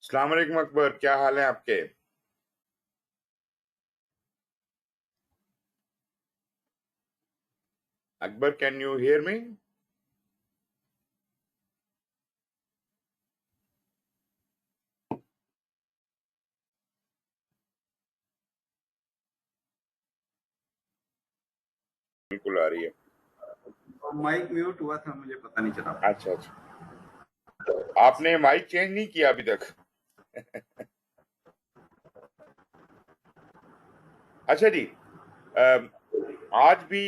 अस्सलाम वालेकुम अकबर, क्या हाल है आपके? Akbar, can you hear me? बिल्कुल आ रही है। माइक म्यूट हुआ था, मुझे पता नहीं चला। अच्छा अच्छा, आपने माइक चेंज नहीं किया अभी तक? अच्छा जी। अ, आज भी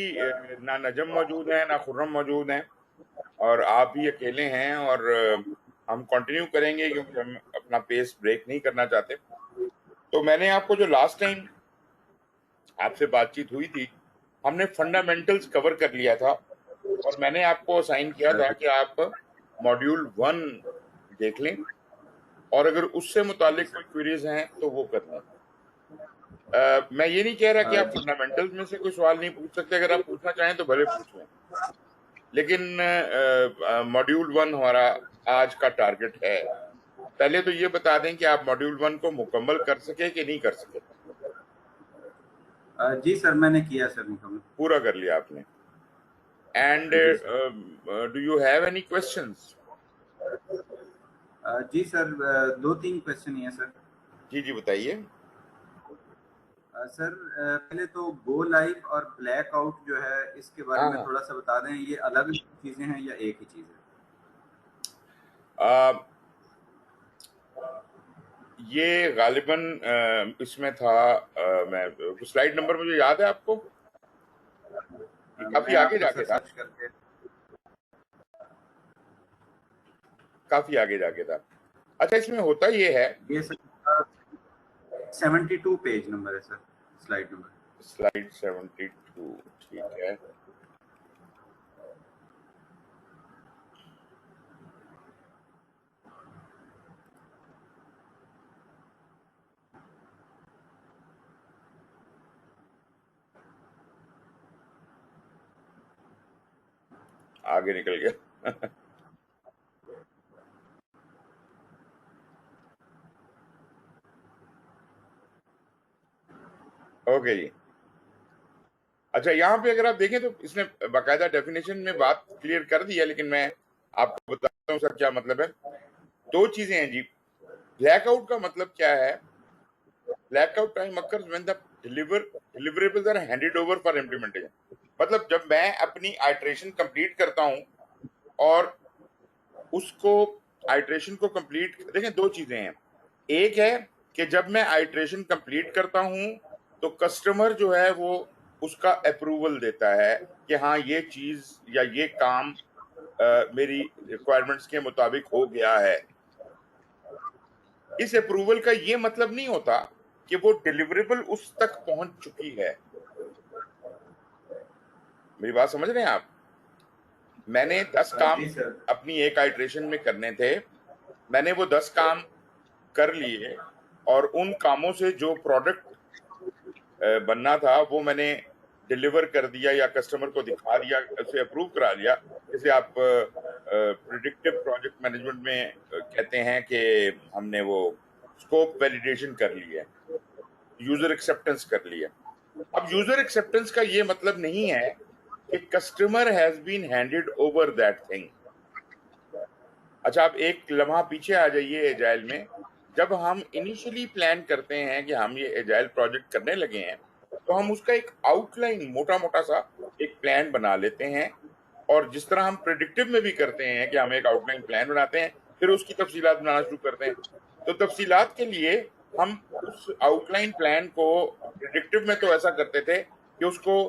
ना नजम मौजूद है ना खुर्रम मौजूद हैं, और आप भी अकेले हैं। और हम कंटिन्यू करेंगे क्योंकि हम अपना पेस ब्रेक नहीं करना चाहते। तो मैंने आपको जो लास्ट टाइम आपसे बातचीत हुई थी, हमने फंडामेंटल्स कवर कर लिया था। और मैंने आपको असाइन किया था कि आप मॉड्यूल 1 देख लें, और अगर उससे मुतालिक कोई क्वेरीज हैं तो वो कर लें। मैं ये नहीं कह रहा कि आप जी फंडामेंटल्स में से कोई सवाल नहीं पूछ सकते। अगर आप पूछना चाहें तो भले पूछ लें, लेकिन मॉड्यूल 1 हमारा आज का टारगेट है। पहले तो ये बता दें कि आप मॉड्यूल 1 को मुकम्मल कर सके कि नहीं कर सके। जी सर, मैंने किया सर मुकम्मल। पूरा कर लिया आपने? एंड जी sir. Do you have any questions? जी सर, दो तीन क्वेश्चन ही है सर। जी जी, बताइए। सर, पहले तो गो लाइव और ब्लैक आउट जो है, इसके बारे हाँ में हाँ। थोड़ा सा बता दें। ये अलग चीजें हैं या एक ही चीज है? अ, ये गालिबन इसमें था। मैं स्लाइड नंबर मुझे याद है आपको? ये काफी मैं आगे आपको जाके सर था। सर्च करके। काफी आगे जाके था। अच्छा, इसमें होता ये है। ये सर 72 पेज नंबर है सर, स्लाइड नंबर। स्लाइड 72, ठीक है। आगे निकल गया। ओके जी। अच्छा, यहाँ पे अगर आप देखें तो इसने बाकायदा डेफिनेशन में बात क्लियर कर दी है, लेकिन मैं आपको बताता हूँ सर क्या मतलब है। दो चीजें हैं जी। ब्लैकआउट का मतलब क्या है? Blackout time occurs when the deliverables are handed over for implementation। मतलब जब मैं अपनी आइट्रेशन कंप्लीट करता हूं, और उसको आइट्रेशन को कंप्लीट, देखें दो चीजें हैं। एक है कि जब मैं आइट्रेशन कंप्लीट करता हूं तो कस्टमर जो है वो उसका अप्रूवल देता है कि हाँ, ये चीज या ये काम मेरी रिक्वायरमेंट्स के मुताबिक हो गया है। इस अप्रूवल का ये मतलब नहीं होता कि वो डिलीवरेबल उस तक पहुंच चुकी है। मेरी बात समझ रहे हैं आप? मैंने 10 काम जी सर। अपनी एक आइट्रेशन में करने थे। मैंने वो 10 काम कर लिए, और उन कामों से जो प्रोडक्ट बनना था वो मैंने डिलीवर कर दिया या कस्टमर को दिखा दिया, उसे अप्रूव करा लिया। जैसे आप प्रिडिक्टिव प्रोजेक्ट मैनेजमेंट में कहते हैं कि हमने वो स्कोप वैलिडेशन कर ली है, यूजर एक्सेप्टेंस कर ली है। अब यूजर एक्सेप्टेंस का ये मतलब नहीं है कि customer has been handed over that thing. अच्छा, आप एक लम्हा पीछे आ जाइए एजाइल में। जब हम इनिशियली प्लान करते हैं कि हम ये एजाइल प्रोजेक्ट करने लगे हैं, तो हम उसका एक आउटलाइन, मोटा मोटा सा एक प्लान बना लेते हैं। और जिस तरह हम प्रिडिक्टिव में भी करते हैं कि हम एक आउटलाइन प्लान बनाते हैं, फिर उसकी तफसीलात बनाना शुरू करते हैं। तो तफसीलात के लिए हम उस आउटलाइन प्लान को प्रिडिक्टिव में तो ऐसा करते थे कि उसको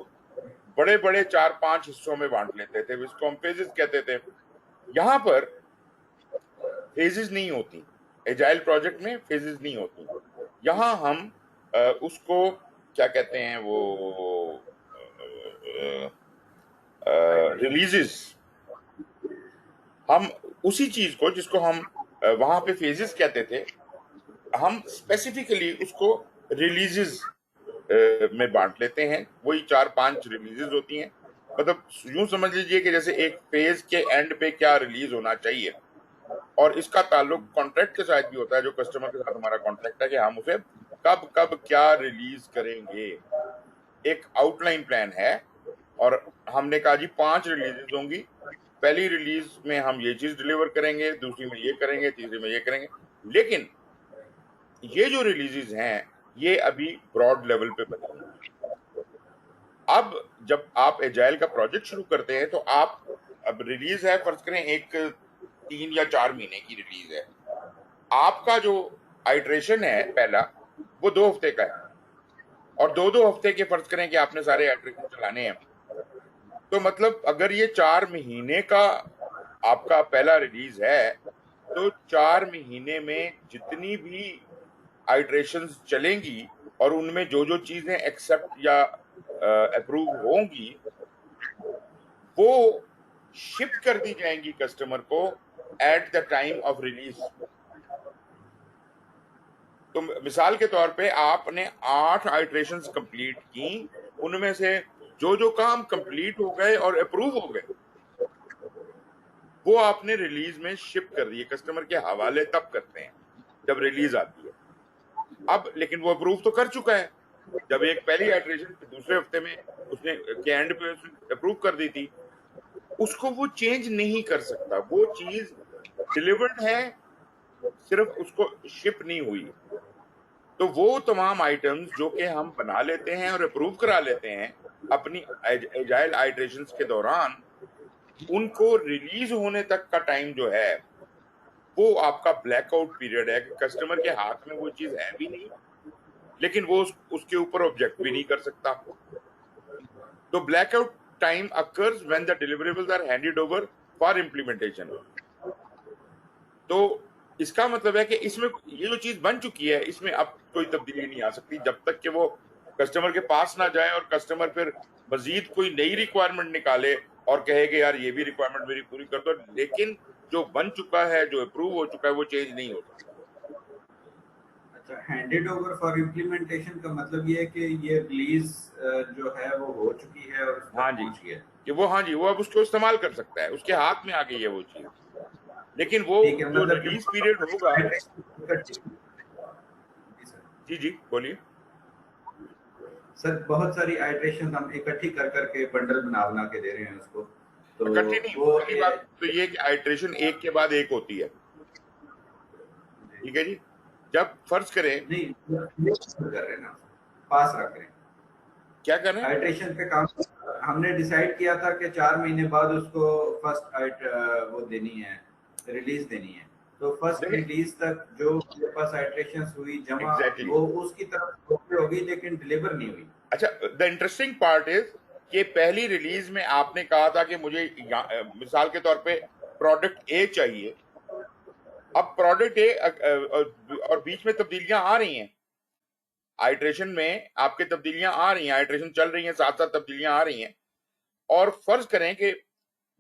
बड़े बड़े 4-5 हिस्सों में बांट लेते थे, इसको हम फेजेस कहते थे। यहाँ पर फेजेस नहीं होती। एजाइल प्रोजेक्ट में फेजेस नहीं होती। यहाँ हम उसको क्या कहते हैं, वो रिलीजेस, हम उसी चीज को जिसको हम वहां पे फेजेस कहते थे, हम स्पेसिफिकली उसको रिलीजेस में बांट लेते हैं। वही 4-5 रिलीजेस होती हैं। मतलब यूं समझ लीजिए कि जैसे एक फेज के एंड पे क्या रिलीज होना चाहिए, और इसका ताल्लुक कॉन्ट्रैक्ट के साथ भी होता है, जो कस्टमर के साथ हमारा कॉन्ट्रैक्ट है कि हम उसे कब कब क्या रिलीज करेंगे। एक आउटलाइन प्लान है और हमने कहा जी 5 रिलीजेस होंगी, पहली रिलीज में हम ये चीज डिलीवर करेंगे, दूसरी में ये करेंगे, तीसरी में ये करेंगे। लेकिन ये जो रिलीजेस हैं ये अभी ब्रॉड लेवल पे बनी हुई हैं। अब जब आप एजाइल का प्रोजेक्ट शुरू करते हैं तो आप, अब रिलीज है फर्ज करें एक 3 या 4 महीने की रिलीज है, आपका जो आइट्रेशन है पहला वो 2 हफ्ते का है, और 2-2 हफ्ते के फर्ज करें कि आपने सारे आइट्रेशन चलाने हैं, तो मतलब अगर ये 4 महीने का आपका पहला रिलीज है तो 4 महीने में जितनी भी आइट्रेशंस चलेंगी और उनमें जो जो चीजें एक्सेप्ट या अप्रूव होंगी वो शिप कर दी जाएंगी कस्टमर को at the time of release. तो मिसाल के तौर पे आपने 8 आइट्रेशंस कंप्लीट की, उनमें से जो जो काम कंप्लीट हो गए और अप्रूव हो गए वो आपने रिलीज में शिप कर दिए, कस्टमर के हवाले तब करते हैं जब रिलीज आती है। अब लेकिन वो अप्रूव तो कर चुका है, जब एक पहली आइट्रेशन दूसरे हफ्ते में उसने के एंड पे अप्रूव कर दी थी, उसको वो चेंज नहीं कर सकता, वो चीज डिलीवर्ड है, सिर्फ उसको शिप नहीं हुई। तो वो तमाम आइटम्स जो कि हम बना लेते हैं और अप्रूव करा लेते हैं अपनी एजाइल आइट्रेशंस के दौरान, उनको रिलीज होने तक का टाइम जो है वो आपका ब्लैकआउट पीरियड है कि कस्टमर के हाथ में वो चीज है भी नहीं, लेकिन वो उसके ऊपर ऑब्जेक्ट भी नहीं कर सकता। तो blackout time occurs when the deliverables are handed over for implementation। तो इसका मतलब है कि इसमें ये जो चीज बन चुकी है इसमें अब कोई तब्दीली नहीं आ सकती जब तक कि वो कस्टमर के पास ना जाए और कस्टमर फिर मजीद कोई नई रिक्वायरमेंट निकाले और कहे कि यार ये भी रिक्वायरमेंट मेरी पूरी कर दो, लेकिन जो बन चुका है, जो अप्रूव हो चुका है, वो चेंज नहीं हो सकता। अच्छा, हैंडेड ओवर फॉर इम्प्लीमेंटेशन का मतलब ये है कि ये रिलीज जो है वो हो चुकी है और उस हाँ तक जी, पहुंच गया है। कि वो, हाँ जी, वो अब उसको इस्तेमाल कर सकता है, उसके हाथ में आ गई है वो चीज। लेकिन वो ठीक है, जो मतलब कि रिलीज पीरियड होगा, जी सर। जी जी बोलिए। सर बहुत सारी आइट्रेशन हम इकट्ठी कर करके बंडल बना बना के दे रहे हैं उसको, तो इकट्ठी नहीं, वो पहली बात तो ये कि आइट्रेशन एक के बाद एक होती है, ठीक है जी। जब फर्ज करें, नहीं कर रहे हैं ना, पास रख रहे हैं क्या कर रहे हैं, आइट्रेशन पे काम। हमने डिसाइड किया था कि 4 महीने बाद उसको फर्स्ट वो देनी है, रिलीज देनी है, तो फर्स्ट देखिए रिलीज तक जो मेरे पास आइट्रेशन हुई जमा, एग्जैक्टली। वो उसकी तरफ ओके होगी लेकिन डिलीवर नहीं हुई। अच्छा, द इंटरेस्टिंग पार्ट इज कि पहली रिलीज में आपने कहा था कि मुझे मिसाल के तौर पे प्रोडक्ट ए चाहिए, अब प्रोडक्ट ए और बीच में तब्दीलियां आ रही हैं, आइट्रेशन में आपके तब्दीलियां आ रही हैं, आइट्रेशन चल रही हैं, साथ साथ तब्दीलियां आ रही हैं, और फर्ज करें कि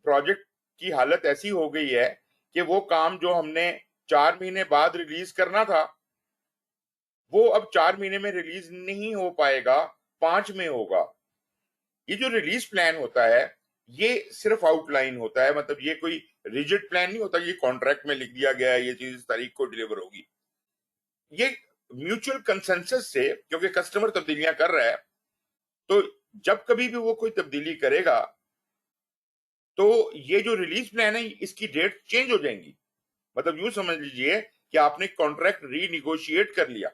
प्रोजेक्ट की हालत ऐसी हो गई है कि वो काम जो हमने 4 महीने बाद रिलीज करना था वो अब 4 महीने में रिलीज नहीं हो पाएगा, 5 में होगा। ये जो रिलीज प्लान होता है ये सिर्फ आउटलाइन होता है, मतलब ये कोई रिजिड प्लान नहीं होता, ये कॉन्ट्रैक्ट में लिख दिया गया है ये चीज इस तारीख को डिलीवर होगी। ये म्यूचुअल कंसेंसस से, क्योंकि कस्टमर तब्दीलियां कर रहा है, तो जब कभी भी वो कोई तब्दीली करेगा तो ये जो रिलीज प्लान है इसकी डेट चेंज हो जाएंगी। मतलब यूं समझ लीजिए कि आपने कॉन्ट्रैक्ट रीनिगोशिएट कर लिया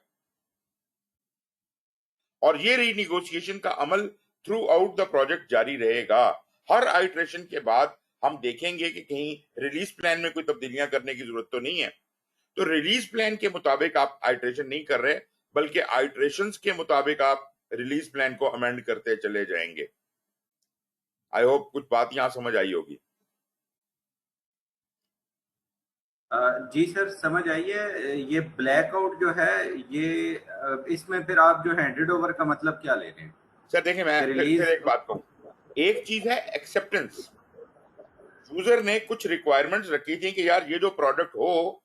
और ये रीनिगोशिएशन का अमल थ्रू आउट द प्रोजेक्ट जारी रहेगा। हर आइट्रेशन के बाद हम देखेंगे कि कहीं रिलीज प्लान में कोई तब्दीलियां करने की जरूरत तो नहीं है, तो रिलीज प्लान के मुताबिक आप आइट्रेशन नहीं कर रहे, बल्कि आइट्रेशंस के मुताबिक आप रिलीज प्लान को अमेंड करते चले जाएंगे। आई होप कुछ बात यहां समझ आई होगी। जी सर, समझ आई है। ये ब्लैकआउट जो है ये इसमें फिर आप जो हैंडेड ओवर का मतलब क्या ले रहे हैं सर देखिए, मैं कि फिर रिलीज? एक बात कहूं, एक चीज है एक्सेप्टेंस। यूजर ने कुछ रिक्वायरमेंट्स रखी थी कि यार ये जो प्रोडक्ट हो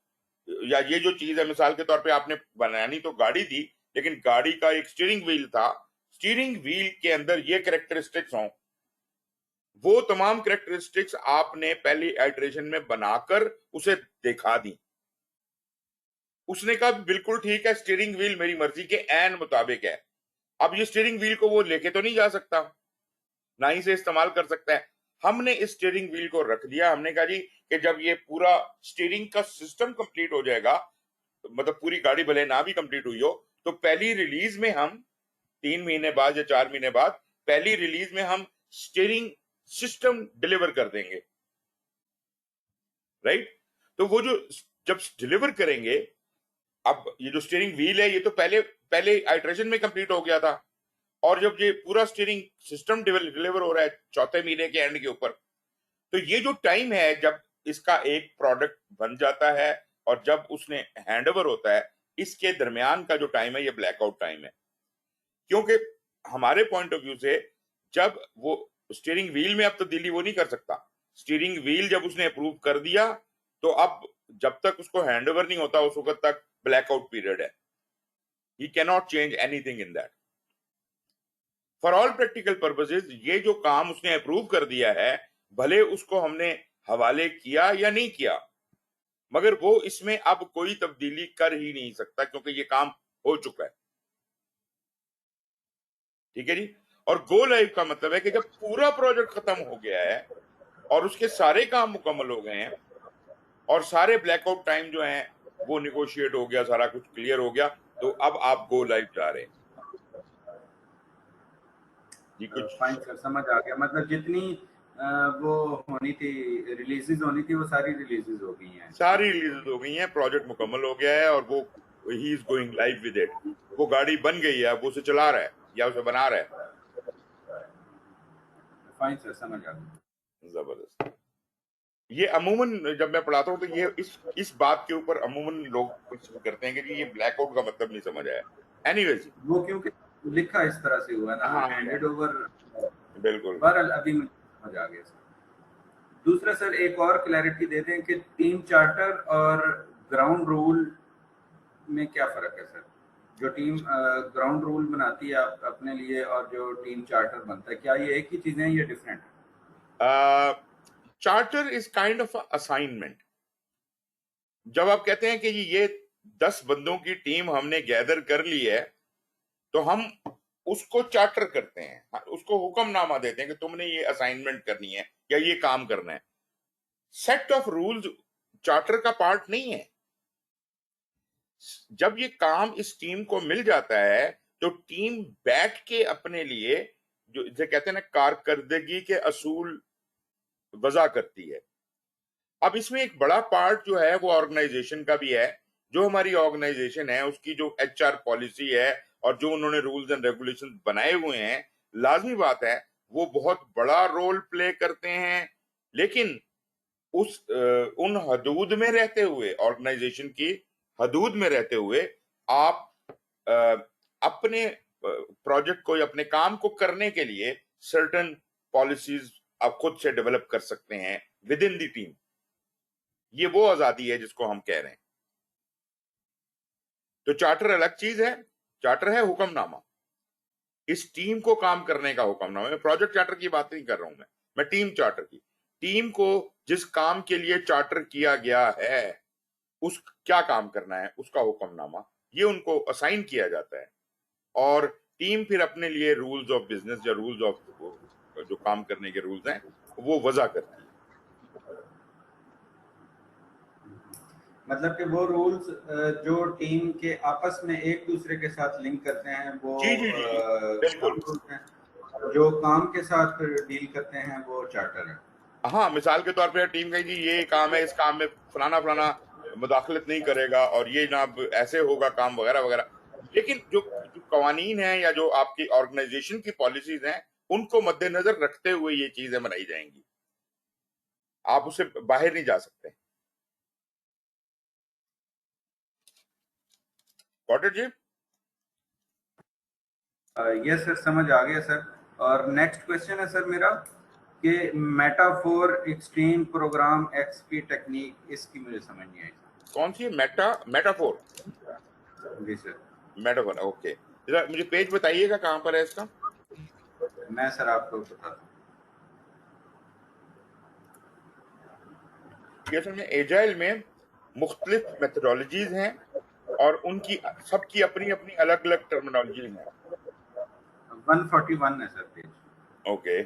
या ये जो चीज है, मिसाल के तौर पे आपने बनानी तो गाड़ी थी, लेकिन गाड़ी का एक स्टीयरिंग व्हील था, स्टीयरिंग व्हील के अंदर ये कैरेक्टरिस्टिक्स हों, वो तमाम कैरेक्टरिस्टिक्स आपने पहली आइटरेशन में बनाकर उसे दिखा दी। उसने कहा बिल्कुल ठीक है, स्टीयरिंग व्हील मेरी मर्जी के ऐन मुताबिक है। अब ये स्टीयरिंग व्हील को वो लेके तो नहीं जा सकता, ना ही से इस्तेमाल कर सकता है। हमने इस स्टीयरिंग व्हील को रख दिया। हमने कहा जी कि जब ये पूरा स्टीयरिंग का सिस्टम कंप्लीट हो जाएगा, मतलब पूरी गाड़ी भले ना भी कंप्लीट हुई हो, तो पहली रिलीज में हम 3 महीने बाद या 4 महीने बाद पहली रिलीज में हम स्टीयरिंग सिस्टम डिलीवर कर देंगे, राइट। तो वो जो जब डिलीवर करेंगे, अब ये जो स्टीयरिंग व्हील है ये तो पहले पहले आइटरेशन में कंप्लीट हो गया था, और जब ये पूरा स्टीयरिंग सिस्टम डिलीवर हो रहा है चौथे महीने के एंड के ऊपर, तो ये जो टाइम है जब इसका एक प्रोडक्ट बन जाता है और जब उसने हैंडओवर होता है, इसके दरमियान का जो टाइम है ये ब्लैकआउट टाइम है। क्योंकि हमारे पॉइंट ऑफ व्यू से जब वो स्टीयरिंग व्हील में अब तब्दीली वो नहीं कर सकता। स्टीयरिंग व्हील जब उसने अप्रूव कर दिया, तो अब जब तक उसको हैंडओवर नहीं होता उस वक्त तक ब्लैकआउट पीरियड है। ही cannot change anything in that. For all practical purposes ये जो काम उसने अप्रूव कर दिया है, भले उसको हमने हवाले किया या नहीं किया, मगर वो इसमें अब कोई तब्दीली कर ही नहीं सकता, क्योंकि ये काम हो चुका है। ठीक है जी। और गो लाइव का मतलब है कि जब पूरा प्रोजेक्ट खत्म हो गया है और उसके सारे काम मुकम्मल हो गए हैं और सारे ब्लैकआउट टाइम जो हैं वो निगोशिएट हो गया, सारा कुछ क्लियर हो गया, तो अब आप गो लाइव जा रहे हैं जी। कुछ फाइन सर, समझ आ गया। मतलब जितनी वो होनी थी, रिलीजेस होनी थी, वो सारी रिलीजेस हो गई हैं। सारी रिलीज हो गई हैं, प्रोजेक्ट मुकम्मल हो गया है और वो he is going live with it. वो गाड़ी बन गई है, वो उसे चला रहा है या उसे बना रहा है। फाइन सर, समझ आ गया। जबरदस्त। ये अमूमन जब मैं पढ़ाता हूँ तो ये इस बात के ऊपर अमूमन लोग क्वेश्चन करते हैं कि जी ये ब्लैकआउट का मतलब नहीं समझ आया। एनीवेज, वो क्योंकि लिखा इस तरह से हुआ ना, हाँ हैंडेड ओवर। बिल्कुल। बहरहाल अभी मुझे समझ आ गया सर। दूसरा सर, एक और क्लैरिटी दे दें कि टीम चार्टर और ग्राउंड रूल में क्या फ़र्क है सर? जो टीम ग्राउंड रूल बनाती है आप अपने लिए और जो टीम चार्टर बनता है, क्या ये एक ही चीज़ें हैं या डिफरेंट है? Charter is kind of assignment. जब आप कहते हैं कि ये 10 बंदों की टीम हमने गैदर कर ली है, तो हम उसको चार्टर करते हैं, उसको हुक्मनामा देते हैं कि तुमने ये असाइनमेंट करनी है या ये काम करना है। सेट ऑफ रूल्स चार्टर का पार्ट नहीं है। जब ये काम इस टीम को मिल जाता है, तो टीम बैठ के अपने लिए जो इसे कहते हैं ना कारकर्दगी के असूल वजा करती है। अब इसमें एक बड़ा पार्ट जो है वो ऑर्गेनाइजेशन का भी है। जो हमारी ऑर्गेनाइजेशन है उसकी जो एचआर पॉलिसी है और जो उन्होंने रूल्स एंड रेगुलेशन बनाए हुए हैं, लाजमी बात है वो बहुत बड़ा रोल प्ले करते हैं। लेकिन उन हदूद में रहते हुए, ऑर्गेनाइजेशन की हदूद में रहते हुए, आप अ, अपने प्रोजेक्ट को या अपने काम को करने के लिए सर्टन पॉलिसीज आप खुद से डेवलप कर सकते हैं विद इन द टीम। ये वो आजादी है जिसको हम कह रहे हैं। तो चार्टर अलग चीज है। चार्टर है हुक्मनामा, इस टीम को काम करने का हुक्मनामा। मैं प्रोजेक्ट चार्टर की बात नहीं कर रहा हूं, मैं टीम चार्टर की। टीम को जिस काम के लिए चार्टर किया गया है, उस क्या काम करना है उसका हुक्मनामा ये उनको असाइन किया जाता है, और टीम फिर अपने लिए रूल्स ऑफ बिजनेस या रूल्स ऑफ जो काम करने के रूल्स हैं वो वजह करती है। मतलब कि वो रूल्स जो टीम के आपस में एक दूसरे के साथ लिंक करते हैं, वो जी जी जी जी, बिल्कुल। ग्राउंड रूल्स हैं। जो काम के साथ डील करते हैं वो चार्टर है। हाँ, मिसाल के तौर पे टीम कही जी ये काम है, इस काम में फलाना फलाना मुदाखलत नहीं करेगा और ये जनाब ऐसे होगा काम वगैरह वगैरह। लेकिन जो जो कवानीन है या जो आपकी ऑर्गेनाइजेशन की पॉलिसीज हैं, उनको मद्देनजर रखते हुए ये चीजें बनाई जाएंगी। आप उससे बाहर नहीं जा सकते। गॉट इट जी। यस सर, समझ आ गया सर। और नेक्स्ट क्वेश्चन है सर मेरा कि मेटाफोर एक्सट्रीम प्रोग्राम एक्स की टेक्निक, इसकी मुझे समझ नहीं आई कौन सी मेटाफोर? जी सर। Metaphor, okay. जरा मुझे पेज बताइएगा कहां पर है इसका। मैं सर आपको बताता हूँ। कि असल में एजाइल में मुख्तलिफ मेथडोलॉजीज हैं और उनकी सबकी अपनी अपनी अलग अलग टर्मिनोलॉजीज हैं। 141 है सर पेज। ओके,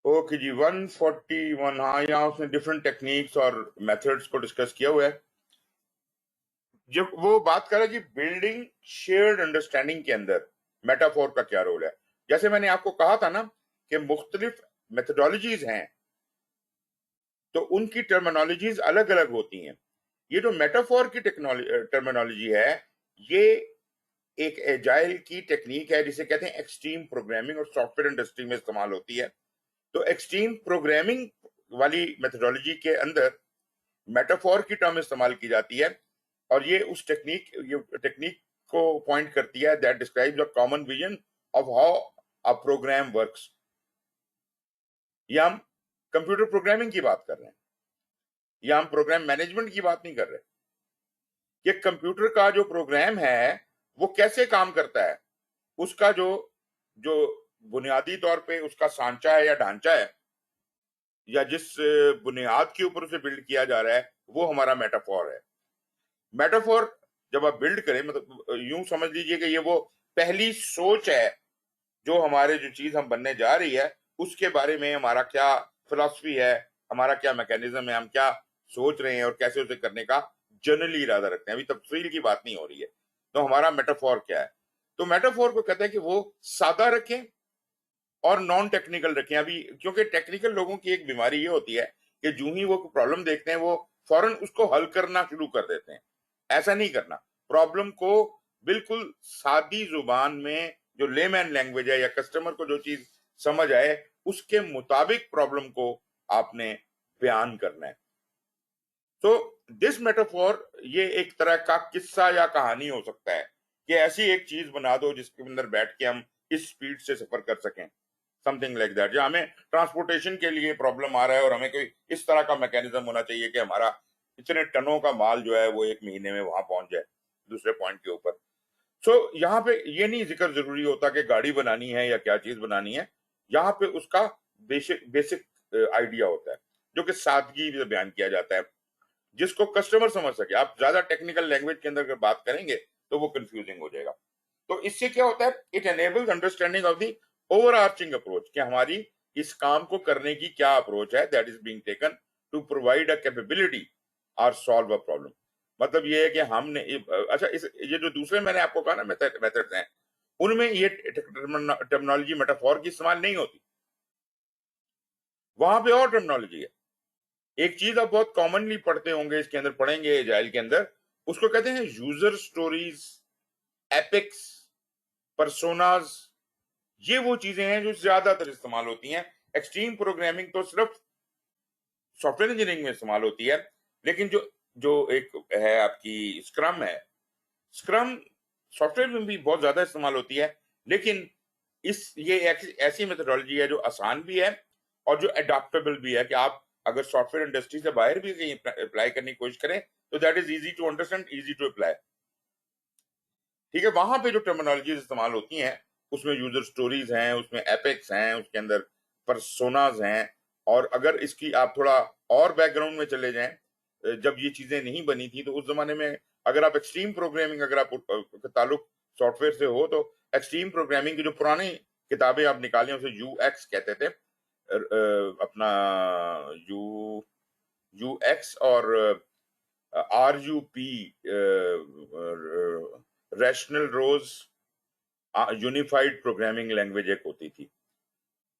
ओके जी, 141। हाँ, यहाँ उसने डिफरेंट टेक्निक्स और मेथड्स को डिस्कस किया हुआ है। जब वो बात कर रहा है जी बिल्डिंग शेयर्ड अंडरस्टैंडिंग के अंदर मेटाफोर का क्या रोल है, जैसे मैंने आपको कहा था ना कि मुख्तलिफ मेथडोलॉजीज हैं तो उनकी टर्मिनोलॉजीज अलग अलग होती हैं। ये जो मेटाफोर की टर्मिनोलॉजी है, ये एक एजाइल की टेक्निक है जिसे कहते हैं एक्सट्रीम प्रोग्रामिंग, और सॉफ्टवेयर इंडस्ट्री में इस्तेमाल होती है। तो एक्सट्रीम प्रोग्रामिंग वाली मेथडोलॉजी के अंदर मेटाफोर की टर्म इस्तेमाल की जाती है, और ये टेक्निक को पॉइंट करती है that describes a common vision of how a program works. ये हम कंप्यूटर प्रोग्रामिंग की बात कर रहे हैं, या हम प्रोग्राम मैनेजमेंट की बात नहीं कर रहे। कि कंप्यूटर का जो प्रोग्राम है वो कैसे काम करता है, उसका जो जो बुनियादी तौर पे उसका सांचा है या ढांचा है, या जिस बुनियाद के ऊपर उसे बिल्ड किया जा रहा है, वो हमारा मेटाफोर है। मेटाफोर जब आप बिल्ड करें, मतलब यूं समझ लीजिए कि ये वो पहली सोच है जो हमारे जो चीज हम बनने जा रही है उसके बारे में हमारा क्या फिलॉसफी है, हमारा क्या मैकेनिज्म है, हम क्या सोच रहे हैं और कैसे उसे करने का जनरली इरादा रखते हैं। अभी तफसील की बात नहीं हो रही है। तो हमारा मेटाफोर क्या है? तो मेटाफोर को कहते हैं कि वो सादा रखें और नॉन टेक्निकल रखें। अभी क्योंकि टेक्निकल लोगों की एक बीमारी ये होती है कि जो ही वो प्रॉब्लम देखते हैं वो फौरन उसको हल करना शुरू कर देते हैं। ऐसा नहीं करना। प्रॉब्लम को बिल्कुल सादी जुबान में, जो लेमैन लैंग्वेज है या कस्टमर को जो चीज समझ आए, उसके मुताबिक प्रॉब्लम को आपने बयान करना है। तो दिस मेटाफोर ये एक तरह का किस्सा या कहानी हो सकता है कि ऐसी एक चीज बना दो जिसके अंदर बैठ के हम इस स्पीड से सफर कर सकें, समथिंग लाइक दैट। या हमें ट्रांसपोर्टेशन के लिए प्रॉब्लम आ रहा है और हमें कोई इस तरह का मैकेनिज्म होना चाहिए कि हमारा इतने टनों का माल जो है वो एक महीने में वहां पहुंच जाए दूसरे पॉइंट के ऊपर। सो यहाँ पे ये नहीं जिक्र जरूरी होता कि गाड़ी बनानी है या क्या चीज बनानी है। यहाँ पे उसका बेसिक बेसिक आइडिया होता है जो कि सादगी से बयान किया जाता है, जिसको कस्टमर समझ सके। आप ज्यादा टेक्निकल लैंग्वेज के अंदर अगर बात करेंगे तो वो कंफ्यूजिंग हो जाएगा। तो इससे क्या होता है, it enables understanding of the overarching approach, कि हमारी इस काम को करने की क्या अप्रोच है that is being taken to provide a capability और सॉल्व अ प्रॉब्लम। मतलब ये है कि हमने अच्छा, इस ये जो दूसरे मैंने आपको कहा ना मेथड्स हैं, उनमें ये टर्मिनोलॉजी मेटाफोर की इस्तेमाल नहीं होती। वहां पे और टर्मिनोलॉजी है। एक चीज आप बहुत कॉमनली पढ़ते होंगे, इसके अंदर पढ़ेंगे एजाइल के अंदर, उसको कहते हैं यूजर स्टोरीज, एपिक्स, पर्सोनाज। ये वो चीजें हैं जो ज्यादातर इस्तेमाल होती हैं। एक्सट्रीम प्रोग्रामिंग तो सिर्फ सॉफ्टवेयर इंजीनियरिंग में इस्तेमाल होती है, लेकिन जो जो एक है आपकी स्क्रम है, स्क्रम सॉफ्टवेयर में भी बहुत ज्यादा इस्तेमाल होती है। लेकिन ये ऐसी मेथोडोलॉजी है जो आसान भी है और जो अडॉप्टेबल भी है, कि आप अगर सॉफ्टवेयर इंडस्ट्री से बाहर भी कहीं अप्लाई करने की कोशिश करें तो that is easy to understand, easy to apply. ठीक है, वहां पे जो टर्मिनोलॉजीज इस्तेमाल होती हैं उसमें यूजर स्टोरीज हैं, उसमें एपिक्स हैं, उसके अंदर पर्सोनाज हैं। और अगर इसकी आप थोड़ा और बैकग्राउंड में चले जाएं, जब ये चीजें नहीं बनी थी तो उस जमाने में अगर आप एक्सट्रीम प्रोग्रामिंग, अगर आप का ताल्लुक सॉफ्टवेयर से हो, तो एक्सट्रीम प्रोग्रामिंग की जो पुरानी किताबें आप निकालें उसे यूएक्स कहते थे। अपना यू यूएक्स और RUP, रैशनल रोज यूनिफाइड प्रोग्रामिंग लैंग्वेज एक होती थी।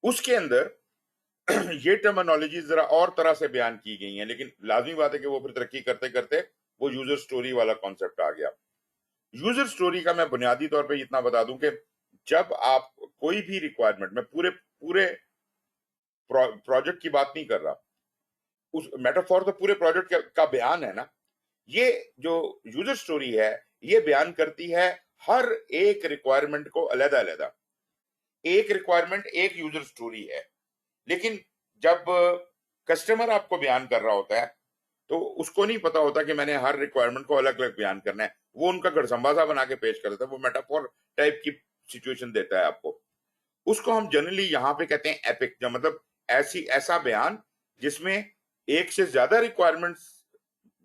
उसके अंदर ये टर्मिनोलॉजी जरा और तरह से बयान की गई हैं, लेकिन लाजमी बात है कि वो फिर तरक्की करते करते वो यूजर स्टोरी वाला कॉन्सेप्ट आ गया। यूजर स्टोरी का मैं बुनियादी तौर पे इतना बता दूं कि जब आप कोई भी रिक्वायरमेंट, मैं पूरे पूरे प्रोजेक्ट की बात नहीं कर रहा, उस मेटाफोर तो पूरे प्रोजेक्ट का बयान है ना। ये जो यूजर स्टोरी है, ये बयान करती है हर एक रिक्वायरमेंट को अलग अलग। एक रिक्वायरमेंट एक यूजर स्टोरी है, लेकिन जब कस्टमर आपको बयान कर रहा होता है तो उसको नहीं पता होता कि मैंने हर रिक्वायरमेंट को अलग अलग बयान करना है। वो उनका गढ़संबा सा बना के पेश कर देता है, वो मेटाफोर टाइप की सिचुएशन देता है आपको। उसको हम जनरली यहाँ पे कहते हैं एपिक, मतलब ऐसा बयान जिसमें एक से ज्यादा रिक्वायरमेंट्स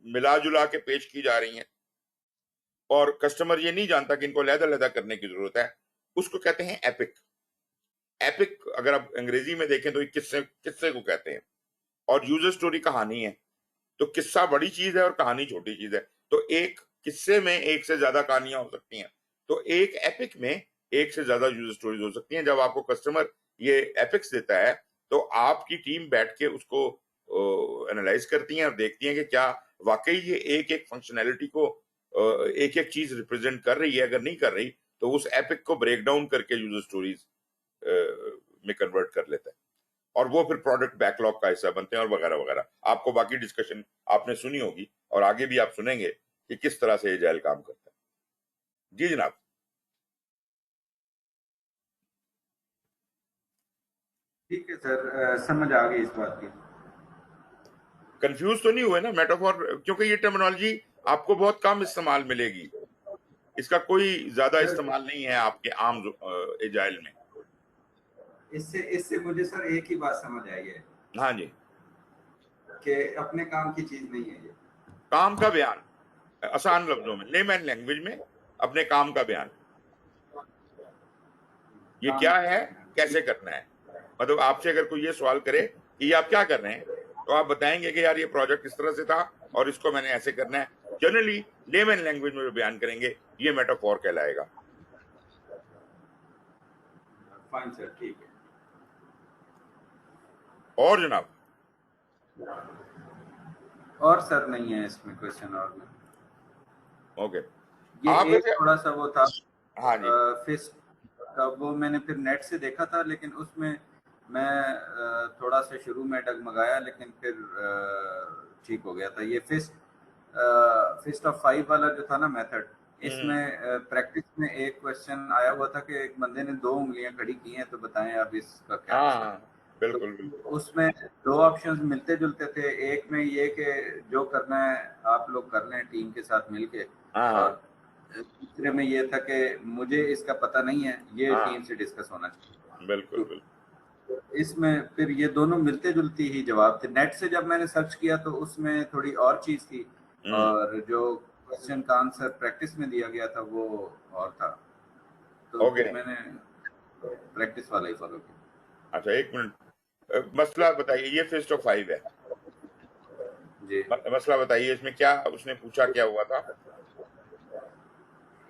मिला जुला के पेश की जा रही हैं और कस्टमर ये नहीं जानता कि इनको अलग-अलग करने की जरूरत है, उसको कहते हैं एपिक। एपिक अगर आप अंग्रेजी में देखें तो किस्से किस्से को कहते हैं, और यूजर स्टोरी कहानी है। तो किस्सा बड़ी चीज है और कहानी छोटी चीज है। तो एक किस्से में एक से ज्यादा कहानियां हो सकती हैं, तो एक एपिक में एक से ज्यादा यूजर स्टोरीज हो सकती हैं। जब आपको कस्टमर ये एपिक्स देता है तो आपकी टीम बैठ के उसको एनालाइज करती है और देखती है कि क्या वाकई ये एक एक फंक्शनैलिटी को एक एक चीज रिप्रेजेंट कर रही है। अगर नहीं कर रही तो उस एपिक को ब्रेक डाउन करके यूजर स्टोरीज में कन्वर्ट कर लेता है, और वो फिर प्रोडक्ट बैकलॉग का हिस्सा बनते हैं और वगैरह वगैरह। आपको बाकी डिस्कशन आपने सुनी होगी और आगे भी आप सुनेंगे कि किस तरह से एजाइल काम करता है। जी जनाब। ठीक है सर, समझ आ गई इस बात की। कंफ्यूज तो नहीं हुए ना मेटाफोर, क्योंकि ये टर्मिनोलॉजी आपको बहुत कम इस्तेमाल मिलेगी, इसका कोई ज्यादा सर इस्तेमाल नहीं है आपके आम एजाइल में। इससे इससे मुझे सर एक ही बात समझ आई है हाँ जी। कि अपने काम की चीज नहीं है ये। काम का बयान, आसान लफ्जों में, लेमैन लैंग्वेज में अपने काम का बयान, ये काम क्या का है, बयान है। कैसे ठीक। करना है। मतलब आपसे अगर कोई ये सवाल करे कि ये आप क्या कर रहे हैं, तो आप बताएंगे कि यार ये प्रोजेक्ट इस तरह से था और इसको मैंने ऐसे करना है। जनरली लेमैन लैंग्वेज में बयान करेंगे, ये मेटाफोर कहलाएगा। फाइन सर, ठीक है। और जनाब। और सर नहीं है इसमें क्वेश्चन और में। ओके। ये आप एक वैसे, थोड़ा सा वो था हाँ जी। फिस्ट का, वो मैंने फिर नेट से देखा था, लेकिन उसमें मैं थोड़ा सा शुरू में डगमगाया, लेकिन फिर ठीक हो गया था। ये फिस्ट ऑफ 5 वाला जो था ना मेथड, इसमें प्रैक्टिस में एक क्वेश्चन आया हुआ था कि एक बंदे ने 2 उंगलियां खड़ी की हैं, तो बताएं अब इसका क्या हाँ आंसर। हाँ, तो बिल्कुल बिल्कुल। उसमें 2 ऑप्शंस मिलते जुलते थे। एक में ये कि जो करना है आप लोग कर लें टीम के साथ मिलके, हाँ और हाँ दूसरे में ये था कि मुझे इसका पता नहीं है, ये हाँ, टीम से डिस्कस होना चाहिए। बिल्कुल तो बिल्कुल। इसमें फिर ये दोनों मिलते जुलती ही जवाब थे। नेट से जब मैंने सर्च किया तो उसमें थोड़ी और चीज थी, हम्म। और जो क्वेश्चन का आंसर प्रैक्टिस में दिया गया था वो और था। तो ओके। फिर मैंने प्रैक्टिस वाला ही फॉलो किया। अच्छा एक मिनट, मसला बताइए। ये फिस्ट ऑफ 5 है, जी। मसला बताइए, इसमें क्या उसने पूछा, क्या हुआ था।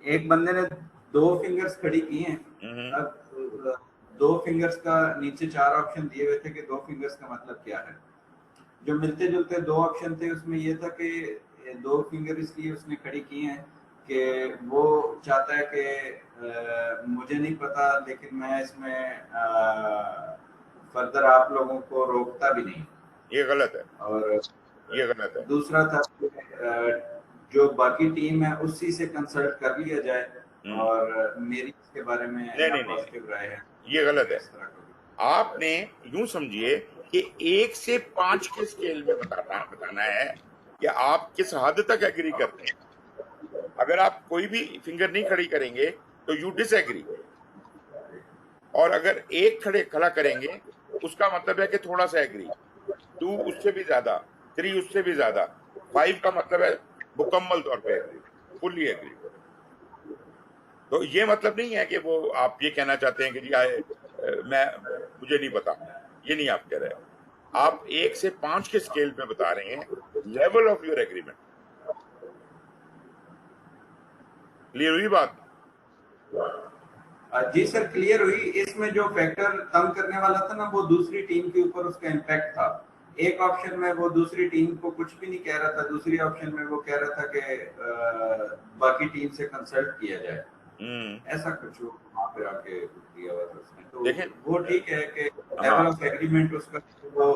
एक बंदे ने 2 फिंगर्स खड़ी की हैं। हम्म। अब 2 फिंगर्स का नीचे 4 ऑप्शन दिए हुए थे कि 2 फिंगर्स का मतलब क्या है। जो मिलते जुलते 2 ऑप्शन थे उसमें ये था कि 2 फिंगर इसलिए उसने खड़ी की हैं कि वो चाहता है कि मुझे नहीं पता, लेकिन मैं इसमें फर्दर आप लोगों को रोकता भी नहीं। ये गलत है, और ये गलत है। दूसरा था कि जो बाकी टीम है उसी से कंसल्ट कर लिया जाए, हम्म। और मेरी इसके बारे में नहीं ना नहीं नहीं नहीं, पॉजिटिव राय है, ये गलत है। इस तरह का। आपने यूं समझिए कि 1 से 5 के स्केल में बताना है कि आप किस हद तक एग्री करते हैं। अगर आप कोई भी फिंगर नहीं खड़ी करेंगे तो यू डिसएग्री, और अगर एक खड़ा करेंगे उसका मतलब है कि थोड़ा सा एग्री, 2 उससे भी ज्यादा, 3 उससे भी ज्यादा, 5 का मतलब है मुकम्मल तौर पे एग्री, फुल्ली एग्री। तो ये मतलब नहीं है कि वो आप ये कहना चाहते हैं कि जी मैं मुझे नहीं पता, ये नहीं आप कह रहे हैं। आप 1 से 5 के स्केल पे बता रहे हैं level of your agreement. Clear हुई बात। जी सर, क्लियर हुई। इसमें जो फैक्टर तंग करने वाला था ना, वो दूसरी टीम के ऊपर उसका इम्पैक्ट था। एक ऑप्शन में वो दूसरी टीम को कुछ भी नहीं कह रहा था, दूसरी ऑप्शन में वो कह रहा था कि बाकी टीम से कंसल्ट किया जाए। ऐसा कुछ वहाँ पे आके दिया हुआ था उसने, तो देखें, वो ठीक है कि हाँ लेवल ऑफ एग्रीमेंट उसका, वो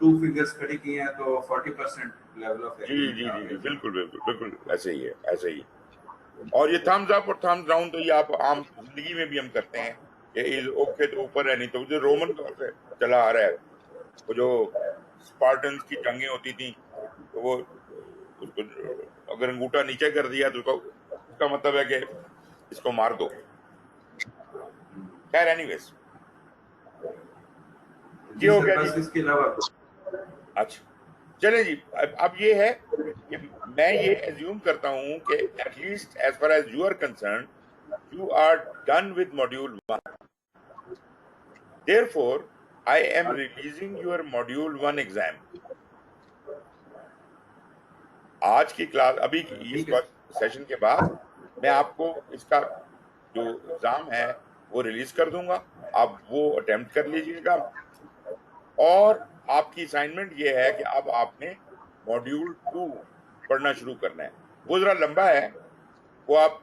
2 फिगर्स खड़ी की हैं तो 40% लेवल ऑफ जी एग्रीमेंट जी आ जी जी, गया। बिल्कुल बिल्कुल बिल्कुल, ऐसे ही है, ऐसे ही। और ये थम्स अप और थम्स डाउन तो ये आप आम जिंदगी में भी हम करते हैं, ये इज ओके तो ऊपर है, नहीं तो जो रोमन दौर से चला आ रहा है, वो जो स्पार्टन्स की जंगें होती थी, तो वो उसको अगर अंगूठा नीचे कर दिया तो उसको, उसका मतलब है कि इसको मार दो। खैर एनीवेज, ये जी हो सर, गया जी। बस इसके अलावा अच्छा, चले जी। अब ये है कि मैं ये एज्यूम करता हूं कि at least as far as you are concerned, you are done with module 1. Therefore, I am releasing your module 1 exam. आज की क्लास, अभी इस ठीक है सेशन के बाद मैं आपको इसका जो एग्जाम है वो रिलीज कर दूंगा, आप वो अटेम्प्ट कर लीजिएगा। और आपकी असाइनमेंट ये है कि अब आपने मॉड्यूल 2 पढ़ना शुरू करना है। वो जरा लंबा है, वो आप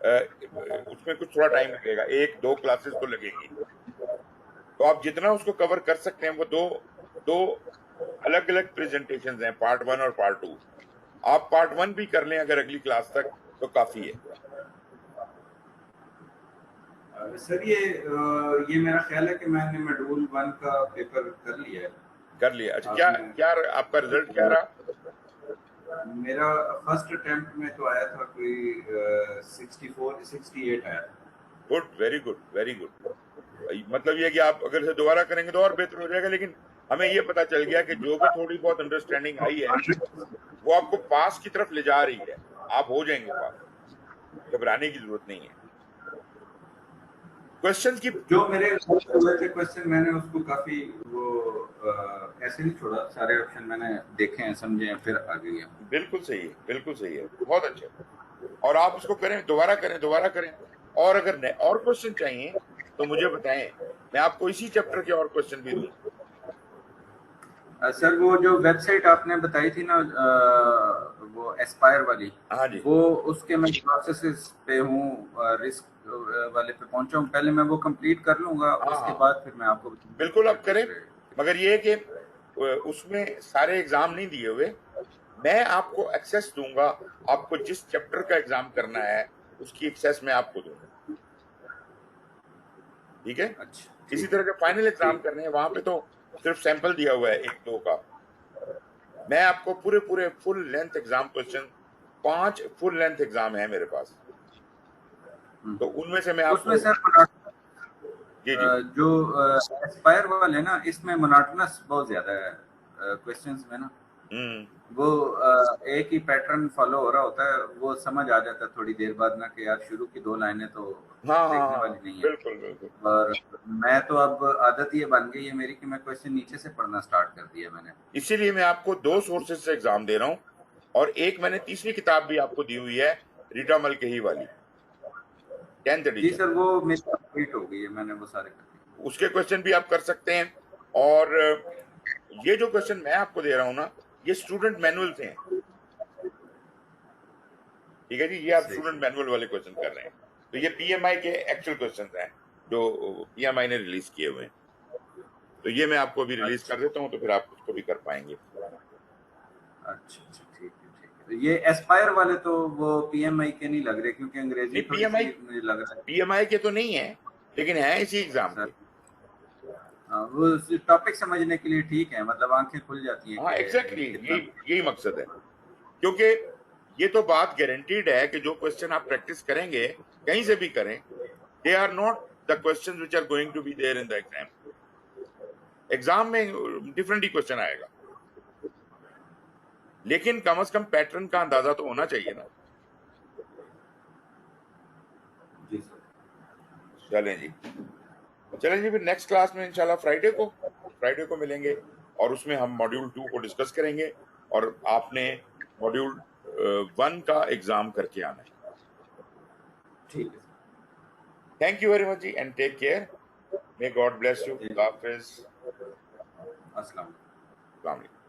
उसमें कुछ थोड़ा टाइम लगेगा, 1-2 क्लासेस तो लगेगी। तो आप जितना उसको कवर कर सकते हैं, वो दो दो अलग अलग प्रेजेंटेशंस हैं, पार्ट 1 और पार्ट 2। आप पार्ट 1 भी कर लें अगर अगली क्लास तक, तो काफी है। सर, ये मेरा ख्याल है कि मैंने मॉड्यूल 1 का पेपर कर लिया है। कर लिया? अच्छा, क्या आपने क्या आपका रिजल्ट क्या रहा? मेरा फर्स्ट अटेम्प्ट में तो आया था कोई 68 आया था। Good, very good, very good. मतलब ये कि आप अगर इसे दोबारा करेंगे तो और बेहतर हो जाएगा। लेकिन हमें ये पता चल गया कि जो भी थोड़ी बहुत अंडरस्टैंडिंग आई है, वो आपको पास की तरफ ले जा रही है। आप हो जाएंगे पास, घबराने की जरूरत नहीं है। क्वेश्चंस की, जो मेरे हुए थे क्वेश्चन, मैंने उसको काफी वो ऐसे नहीं छोड़ा, सारे ऑप्शन मैंने देखे हैं, समझे हैं, फिर आ गई है। बिल्कुल सही है, बिल्कुल सही है, बहुत अच्छे। और आप इसको करें, दोबारा करें, दोबारा करें। और अगर और क्वेश्चन चाहिए तो मुझे बताएं, मैं आपको इसी चैप्टर के और क्वेश्चन भी दूं। सर, वो जो वेबसाइट आपने बताई थी ना, वो एस्पायर वाली, हाँ जी, वो उसके मैं प्रोसेसेस पे हूँ, रिस्क वाले पे पहुंचा हूँ। पहले मैं वो कंप्लीट कर लूंगा, हाँ उसके हाँ, बाद फिर मैं आपको बिल्कुल फिर आप करें। दूसरे। मगर ये है कि उसमें सारे एग्जाम नहीं दिए हुए, मैं आपको एक्सेस दूंगा। आपको जिस चैप्टर का एग्जाम करना है उसकी एक्सेस मैं आपको दूंगा, ठीक है? अच्छा, इसी ठीक तरह जो फाइनल एग्जाम ठीक। करने हैं वहां पे तो सिर्फ सैंपल दिया हुआ है 1-2 का। मैं आपको पूरे पूरे full length exam question, 5 full length exam है मेरे पास, तो उनमें से मैं उसमें आपको, सर जी जी, जो एस्पायर वाले ना, इसमें मोनोटोनस बहुत ज्यादा है क्वेश्चंस में ना। हम्म, वो एक ही पैटर्न फॉलो हो रहा होता है, वो समझ आ जाता है थोड़ी देर बाद ना कि यार शुरू की 2 लाइनें तो हाँ हाँ देखने हाँ, वाली नहीं है। बिल्कुल बिल्कुल। और मैं तो अब आदत ये बन गई है मेरी कि मैं क्वेश्चन नीचे से पढ़ना स्टार्ट कर दिया मैंने। इसीलिए मैं आपको 2 सोर्सेज से एग्जाम दे रहा हूँ, और एक मैंने तीसरी किताब भी आपको दी हुई है, रीटा मलकेही वाली, 10th जी एडिशन। सर, वो मेरी कंप्लीट हो गई है, मैंने वो सारे कर दिए। उसके क्वेश्चन भी आप कर सकते हैं। और ये जो क्वेश्चन मैं आपको दे रहा हूँ ना, ये स्टूडेंट मैनुअल से हैं, ठीक है जी? ये आप सही स्टूडेंट सही। मैनुअल वाले क्वेश्चन कर रहे हैं, तो ये पीएमआई के एक्चुअल क्वेश्चन हैं जो पीएमआई ने रिलीज किए हुए हैं। तो ये मैं आपको अभी रिलीज कर अच्छा देता हूँ, तो फिर आप उसको भी कर पाएंगे। अच्छा अच्छा, ठीक है ठीक है। तो ये एस्पायर वाले तो वो पीएमआई के नहीं लग रहे, क्योंकि अंग्रेजी नहीं, थोड़ी पीएमआई, सी मुझे लग रहा पीएमआई के तो नहीं है, लेकिन है इसी एग्जाम है के। सर। हाँ, वो टॉपिक समझने के लिए ठीक है, मतलब आंखें खुल जाती हैं हाँ कि एग्जैक्टली, कितना। यही यही मकसद है। क्योंकि ये तो बात गारंटीड है कि जो क्वेश्चन आप प्रैक्टिस करेंगे, कहीं से भी करें, they are not the question which are going to be there in the exam. Exam में डिफरेंट ही क्वेश्चन आएगा, लेकिन कम से कम पैटर्न का अंदाजा तो होना चाहिए ना। जी सर। चलें जी, चलें जी, फिर नेक्स्ट क्लास में इंशाल्लाह फ्राइडे को मिलेंगे, और उसमें हम मॉड्यूल 2 को डिस्कस करेंगे। और आपने मॉड्यूल 1 का एग्जाम करके आना है। ठीक है थैंक यू वेरी मच जी, and take care. May God bless you. Sir. हाफिज। अस्सलाम। अस्सलाम वालेकुम।